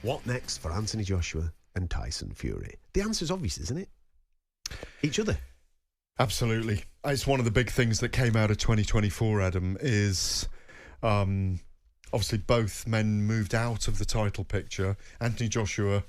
What next for Anthony Joshua and Tyson Fury? The answer's obvious, isn't it? Each other. Absolutely. It's one of the big things that came out of 2024, Adam, is obviously both men moved out of the title picture. Anthony Joshua, we'll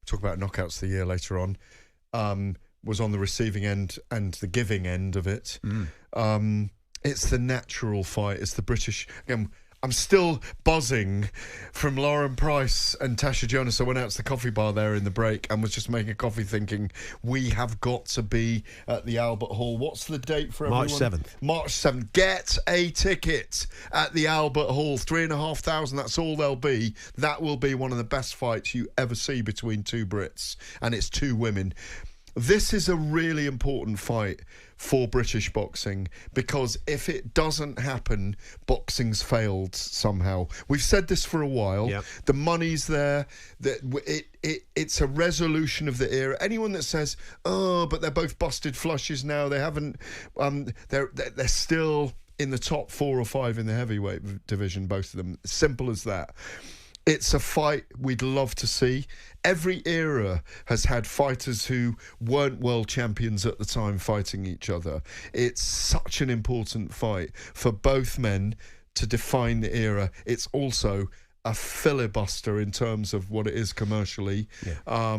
talk about knockouts of the year later on, was on the receiving end and the giving end of it. It's the natural fight. It's the British... Again, I'm still buzzing from Lauren Price and Tasha Jonas. I went out to the coffee bar there in the break and was just making a coffee thinking, we have got to be at the Albert Hall. What's the date for everyone? March 7th. March 7th. Get a ticket at the Albert Hall. 3,500, that's all there'll be. That will be one of the best fights you ever see between two Brits. And it's two women. This is a really important fight for British boxing, because if it doesn't happen, boxing's failed somehow. We've said this for a while. Yep. The money's there. It's a resolution of the era. Anyone that says, "Oh, but they're both busted flushes now," they haven't. They're still in the top 4 or 5 in the heavyweight division. Both of them. Simple as that. It's a fight we'd love to see. Every era has had fighters who weren't world champions at the time fighting each other. It's such an important fight for both men to define the era. It's also a filibuster in terms of what it is commercially. Yeah.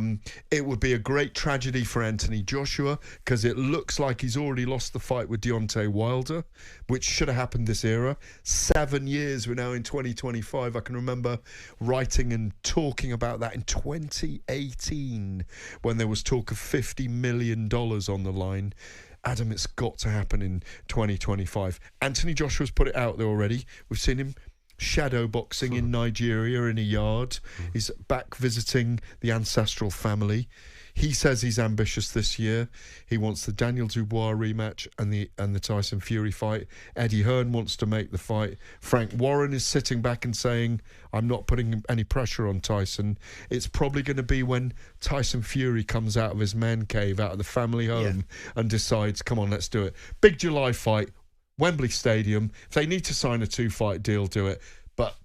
It would be a great tragedy for Anthony Joshua, because it looks like he's already lost the fight with Deontay Wilder, which should have happened this era. 7 years, we're now in 2025. I can remember writing and talking about that in 2018 when there was talk of $50 million on the line. Adam, it's got to happen in 2025. Anthony Joshua's put it out there already. We've seen him shadow boxing in Nigeria in a yard. He's back visiting the ancestral family. He says he's ambitious this year. He wants the Daniel Dubois rematch and the Tyson Fury fight. Eddie Hearn wants to make the fight. Frank Warren is sitting back and saying, I'm not putting any pressure on Tyson. It's probably going to be when Tyson Fury comes out of his man cave, out of the family home, and decides, come on, let's do it. Big July fight, Wembley Stadium. If they need to sign a 2-fight deal, do it. But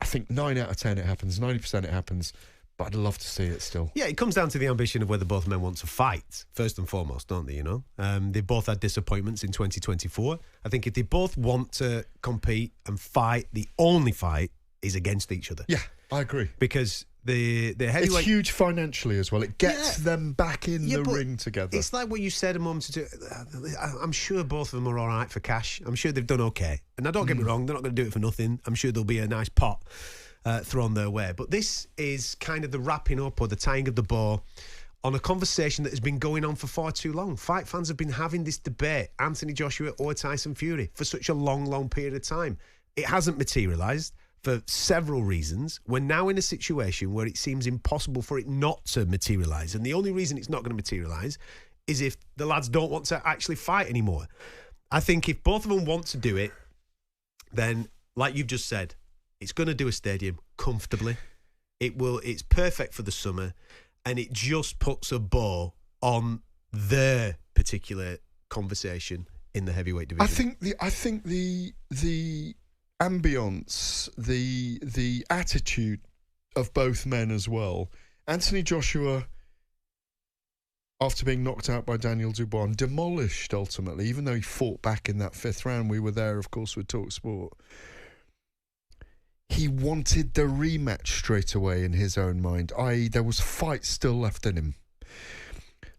I think 9 out of 10 it happens, 90% it happens. But I'd love to see it still. Yeah, it comes down to the ambition of whether both men want to fight, first and foremost, don't they, you know? They've both had disappointments in 2024. I think if they both want to compete and fight, the only fight is against each other. Yeah, I agree. Because the heavyweight... It's huge financially as well. It gets them back in the ring together. It's like what you said a moment ago. I'm sure both of them are all right for cash. I'm sure they've done okay. And now, don't get me wrong, they're not going to do it for nothing. I'm sure there'll be a nice pot thrown their way. But this is kind of the wrapping up or the tying of the bow on a conversation that has been going on for far too long. Fight fans have been having this debate, Anthony Joshua or Tyson Fury, for such a long, long period of time. It hasn't materialised for several reasons. We're now in a situation where it seems impossible for it not to materialise. And the only reason it's not going to materialise is if the lads don't want to actually fight anymore. I think if both of them want to do it, then, like you've just said, it's going to do a stadium comfortably. It's perfect for the summer, and it just puts a bow on their particular conversation in the heavyweight division. I think the ambience, the attitude of both men as well. Anthony Joshua, after being knocked out by Daniel Dubois and demolished ultimately, even though he fought back in that 5th round, we were there, of course, with talkSPORT. He wanted the rematch straight away in his own mind, i.e. there was fight still left in him.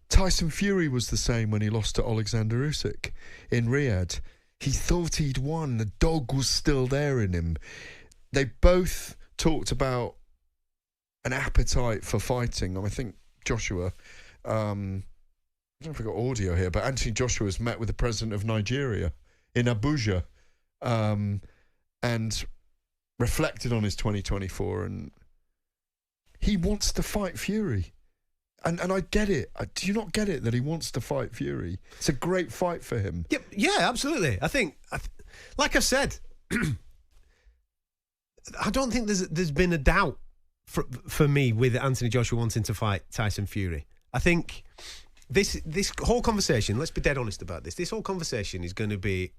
Tyson Fury was the same when he lost to Alexander Usyk in Riyadh. He thought he'd won. The dog was still there in him. They both talked about an appetite for fighting. I think Joshua, I don't know if I've got audio here, but Anthony Joshua has met with the president of Nigeria in Abuja and reflected on his 2024, and he wants to fight Fury. And I get it. Do you not get it that he wants to fight Fury? It's a great fight for him. Yeah, absolutely. I think, like I said, I don't think there's been a doubt for me with Anthony Joshua wanting to fight Tyson Fury. I think this whole conversation, let's be dead honest about this whole conversation is going to be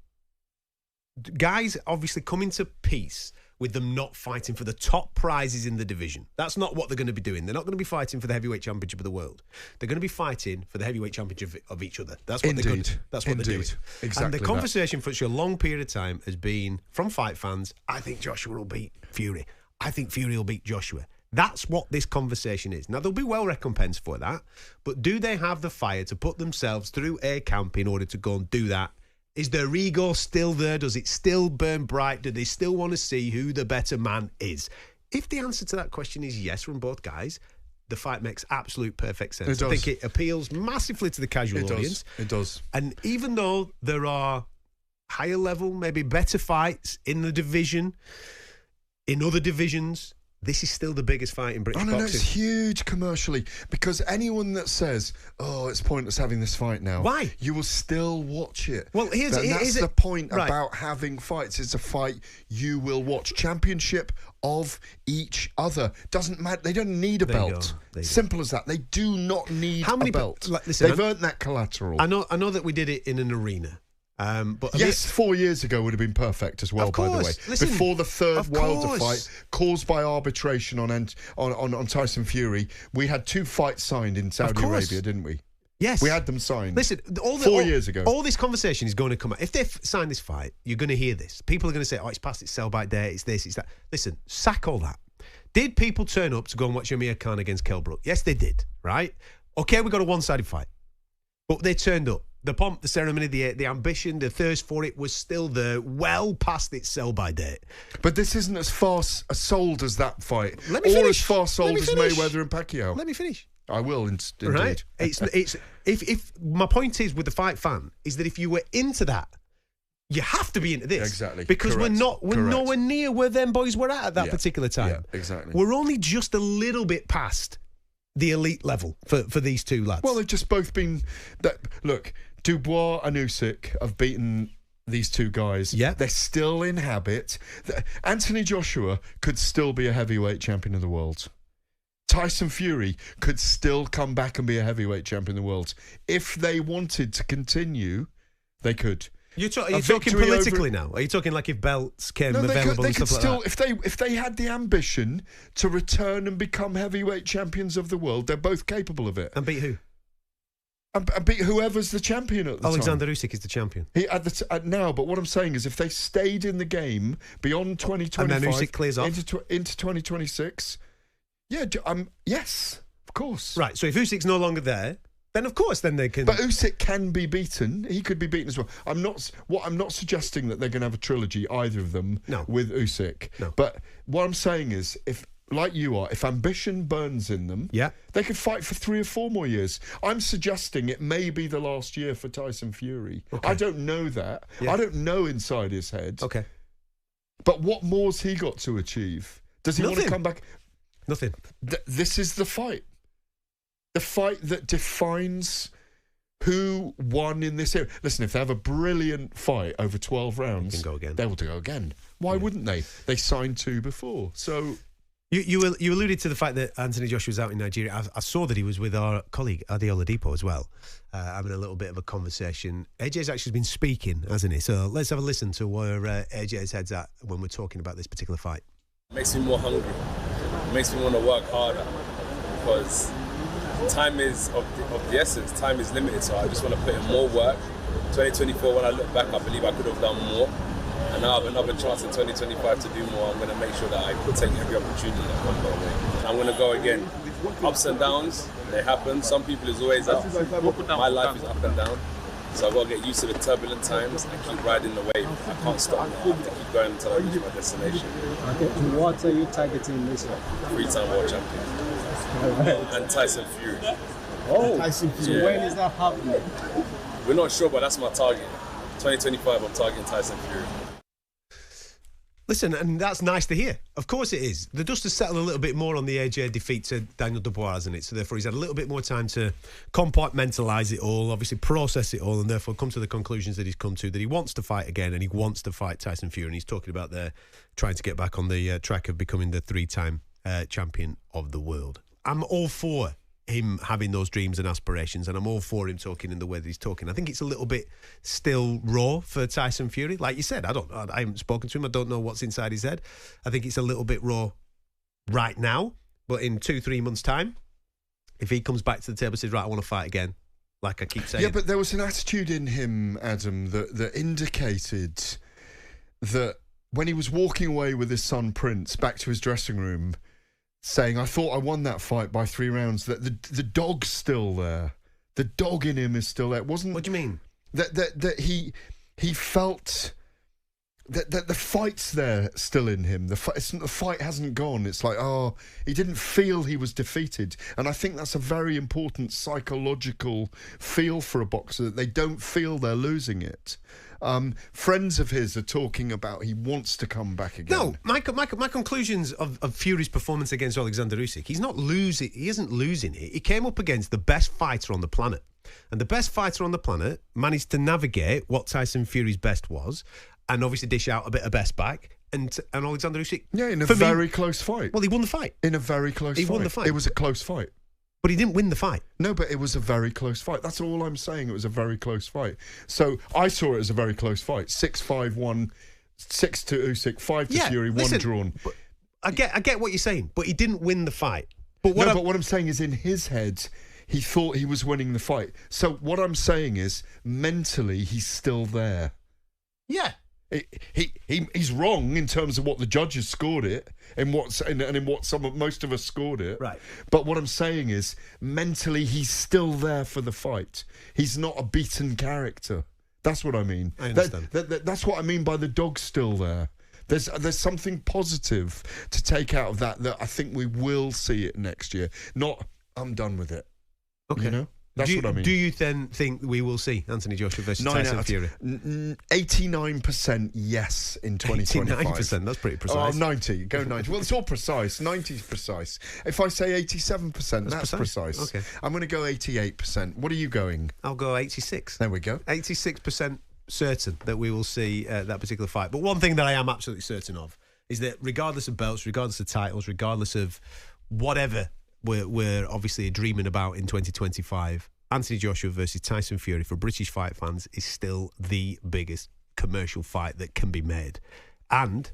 guys obviously coming to peace with them not fighting for the top prizes in the division. That's not what they're going to be doing. They're not going to be fighting for the heavyweight championship of the world. They're going to be fighting for the heavyweight championship of each other. That's what they're going to do. That's what they're doing. Exactly. And the conversation for such a long period of time has been, from fight fans, I think Joshua will beat Fury. I think Fury will beat Joshua. That's what this conversation is. Now, they'll be well recompensed for that, but do they have the fire to put themselves through a camp in order to go and do that? Is their ego still there? Does it still burn bright? Do they still want to see who the better man is? If the answer to that question is yes from both guys, the fight makes absolute perfect sense. I think it appeals massively to the casual audience. It does. And even though there are higher level, maybe better fights in the division, in other divisions, this is still the biggest fight in British boxing. It's huge commercially, because anyone that says, "Oh, it's pointless having this fight now," why? You will still watch it. Well, that's the point about having fights. It's a fight you will watch. Championship of each other doesn't matter. They don't need a belt. Simple as that. They do not need a belt. They've earned that collateral. I know that we did it in an arena. But yes, 4 years ago would have been perfect as well, by the way. Listen, before the third Wilder fight, caused by arbitration on Tyson Fury, we had 2 fights signed in Saudi Arabia, didn't we? Yes. We had them signed. Listen, 4 years ago. All this conversation is going to come out. If they sign this fight, you're going to hear this. People are going to say, "Oh, it's past its sell-by date, it's this, it's that." Listen, sack all that. Did people turn up to go and watch Amir Khan against Kell Brook? Yes, they did, right? Okay, we got a one-sided fight. But they turned up. The pomp, the ceremony, the ambition, the thirst for it was still there, well past its sell-by date. But this isn't as fast sold as that fight. Let me finish. Or as fast sold as Mayweather and Pacquiao. Let me finish. I will, indeed. Right? If my point is with the fight fan is that if you were into that, you have to be into this. Exactly. Because we're nowhere near where them boys were at that particular time. Yeah, exactly. We're only just a little bit past the elite level for these two lads. Well, they've just both been... Look, Dubois and Usyk have beaten these two guys. Yeah. They're still in habit. Anthony Joshua could still be a heavyweight champion of the world. Tyson Fury could still come back and be a heavyweight champion of the world. If they wanted to continue, they could. Are you talking politically now? Are you talking like if belts came available and stuff like that? If they had the ambition to return and become heavyweight champions of the world, they're both capable of it. And beat who? And beat whoever's the champion at the Alexander time. Usyk is the champion. Now, but what I'm saying is if they stayed in the game beyond 2025... And then Usyk clears off? Into 2026... Yeah, yes, of course. Right, so if Usyk's no longer there, then of course then they can... But Usyk can be beaten. He could be beaten as well. I'm not suggesting that they're going to have a trilogy, either of them, with Usyk. No. But what I'm saying is, if ambition burns in them, they could fight for 3 or 4 more years. I'm suggesting it may be the last year for Tyson Fury. Okay. I don't know that. Yeah. I don't know inside his head. Okay. But what more's he got to achieve? Does he want to come back... Nothing. This is the fight. The fight that defines who won in this era. Listen, if they have a brilliant fight over 12 rounds, they can go again. They will go again. Why wouldn't they? They signed 2 before. So you alluded to the fact that Anthony Joshua was out in Nigeria. I saw that he was with our colleague Ade Oladipo as well, having a little bit of a conversation. AJ's actually been speaking, hasn't he? So let's have a listen to where AJ's head's at when we're talking about this particular fight. Makes me more hungry. It makes me want to work harder because time is of the essence. Time is limited, so I just want to put in more work. 2024, when I look back, I believe I could have done more. And now I have another chance in 2025 to do more. I'm going to make sure that I take every opportunity that comes my way. I'm going to go again. Ups and downs, they happen. Some people is always up. My life is up and down. So I've got to get used to the turbulent times and keep riding the wave. I can't stop now. I have to keep going until I reach my destination. Okay, what are you targeting this one? 3-time world champion. And Tyson Fury. Oh, Tyson Fury. So when is that happening? We're not sure, but that's my target. 2025, I'm targeting Tyson Fury. Listen, and that's nice to hear. Of course it is. The dust has settled a little bit more on the AJ defeat to Daniel Dubois, hasn't it? So therefore he's had a little bit more time to compartmentalise it all, obviously process it all, and therefore come to the conclusions that he's come to, that he wants to fight again and he wants to fight Tyson Fury. And he's talking about trying to get back on the track of becoming the 3-time champion of the world. I'm all for him having those dreams and aspirations, and I'm all for him talking in the way that he's talking. I think it's a little bit still raw for Tyson Fury. Like you said, I haven't spoken to him. I don't know what's inside his head. I think it's a little bit raw right now, but in 2-3 months' time, if he comes back to the table and says, right, I want to fight again, like I keep saying. Yeah, but there was an attitude in him, Adam, that indicated that when he was walking away with his son Prince back to his dressing room, saying, I thought I won that fight by 3 rounds, that the dog's still there. The dog in him is still there. What do you mean? That he felt that the fight's there still in him. The fight hasn't gone. It's like, he didn't feel he was defeated. And I think that's a very important psychological feel for a boxer, that they don't feel they're losing it. Friends of his are talking about he wants to come back again. No, my conclusions of Fury's performance against Alexander Usyk, he's not losing. He isn't losing it. He came up against the best fighter on the planet, and the best fighter on the planet managed to navigate what Tyson Fury's best was, and obviously dish out a bit of best back. And Alexander Usyk, in a very close fight. Well, he won the fight. In a very close fight. He won the fight. It was a close fight. But he didn't win the fight. No, but it was a very close fight. That's all I'm saying. It was a very close fight. So I saw it as a very close fight. 6-5-1, 6 to Usyk, 5 to Fury, 1 drawn. But I get what you're saying, but he didn't win the fight. But what I'm saying is, in his head, he thought he was winning the fight. So what I'm saying is, mentally, he's still there. Yeah. He's wrong in terms of what the judges scored it and in what most of us scored it. Right. But what I'm saying is, mentally, he's still there for the fight. He's not a beaten character. That's what I mean. I understand. That's what I mean by the dog's still there. There's something positive to take out of that I think we will see it next year. Not, I'm done with it. Okay. You know? That's what I mean. Do you then think we will see Anthony Joshua versus Tyson Fury? 89% yes in 2025. 89%, that's pretty precise. 90, go 90. Well, it's all precise. 90 is precise. If I say 87%, that's precise. Okay. I'm going to go 88%. What are you going? I'll go 86. There we go. 86% certain that we will see that particular fight. But one thing that I am absolutely certain of is that regardless of belts, regardless of titles, regardless of whatever we're obviously dreaming about in 2025, Anthony Joshua versus Tyson Fury for British fight fans is still the biggest commercial fight that can be made. And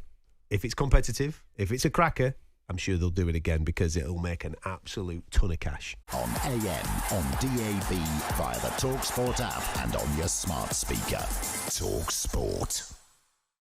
if it's competitive, if it's a cracker, I'm sure they'll do it again because it'll make an absolute ton of cash. On AM, on DAB, via the talkSPORT app and on your smart speaker. talkSPORT.